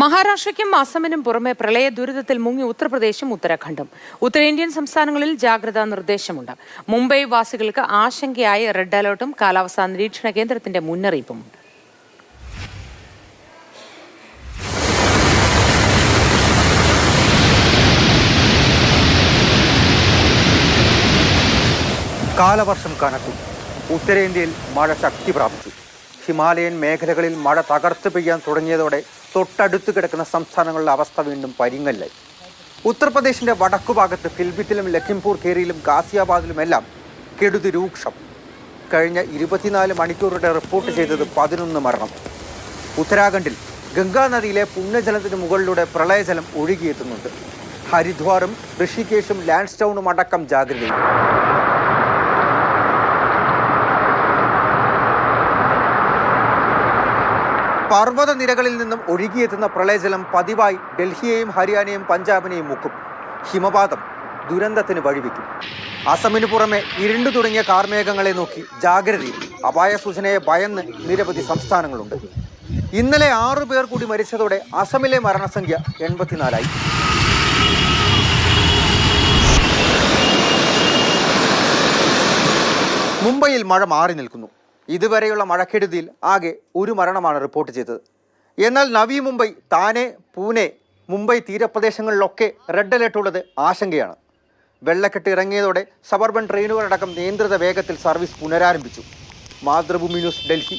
മഹാരാഷ്ട്രയ്ക്കും അസമിനും പുറമെ പ്രളയ ദുരിതത്തിൽ മുങ്ങി ഉത്തർപ്രദേശും ഉത്തരാഖണ്ഡും. ഉത്തരേന്ത്യൻ സംസ്ഥാനങ്ങളിൽ ജാഗ്രതാ നിർദ്ദേശമുണ്ട്. മുംബൈ വാസികൾക്ക് ആശങ്കയായ റെഡ് അലർട്ടും കാലാവസ്ഥാ നിരീക്ഷണ കേന്ദ്രത്തിന്റെ മുന്നറിയിപ്പുമുണ്ട്. കാലവർഷം കനത്തു. ഉത്തരേന്ത്യയിൽ മഴ ശക്തി പ്രാപിച്ചു. ഹിമാലയൻ മേഖലകളിൽ മഴ തകർത്ത് പെയ്യാൻ തുടങ്ങിയതോടെ തൊട്ടടുത്ത് കിടക്കുന്ന സംസ്ഥാനങ്ങളുടെ അവസ്ഥ വീണ്ടും പരിങ്ങലായി. ഉത്തർപ്രദേശിന്റെ വടക്കുഭാഗത്ത് ഫിൽബിത്തിലും ലഖിംപൂർ ഖേരിയിലും ഗാസിയാബാദിലുമെല്ലാം കെടുതി രൂക്ഷം. കഴിഞ്ഞ 24 മണിക്കൂറുടെ റിപ്പോർട്ട് ചെയ്തത് 11 മരണം. ഉത്തരാഖണ്ഡിൽ ഗംഗാ നദിയിലെ പുണ്യജലത്തിന് മുകളിലൂടെ പ്രളയജലം ഒഴുകിയെത്തുന്നുണ്ട്. ഹരിദ്വാറും ഋഷികേശും ലാൻഡ്സ്റ്റൗണും അടക്കം ജാഗ്രതയിൽ. പർവ്വതനിരകളിൽ നിന്നും ഒഴുകിയെത്തുന്ന പ്രളയജലം പതിവായി ഡൽഹിയെയും ഹരിയാനയും പഞ്ചാബിനെയും മുക്കും. ഹിമപാതം ദുരന്തത്തിന് വഴിവെക്കും. അസമിന് പുറമെ ഇരുണ്ടു തുടങ്ങിയ കാർമേഘങ്ങളെ നോക്കി ജാഗ്രതയിൽ. അപായ സൂചനയെ ഭയന്ന് നിരവധി സംസ്ഥാനങ്ങളുണ്ട്. ഇന്നലെ 6 പേർ കൂടി മരിച്ചതോടെ അസമിലെ മരണസംഖ്യ 84ആയി. മുംബൈയിൽ മഴ മാറി നിൽക്കുന്നു. ഇതുവരെയുള്ള മഴക്കെടുതിയിൽ ആകെ 1 മരണമാണ് റിപ്പോർട്ട് ചെയ്തത്. എന്നാൽ നവി മുംബൈ, താനെ, പൂനെ, മുംബൈ തീരപ്രദേശങ്ങളിലൊക്കെ റെഡ് അലേർട്ട് ഉള്ളത് ആശങ്കയാണ്. വെള്ളക്കെട്ട് ഇറങ്ങിയതോടെ സബർബൻ ട്രെയിനുകളടക്കം നിയന്ത്രിത വേഗത്തിൽ സർവീസ് പുനരാരംഭിച്ചു. മാതൃഭൂമി ന്യൂസ്, ഡൽഹി.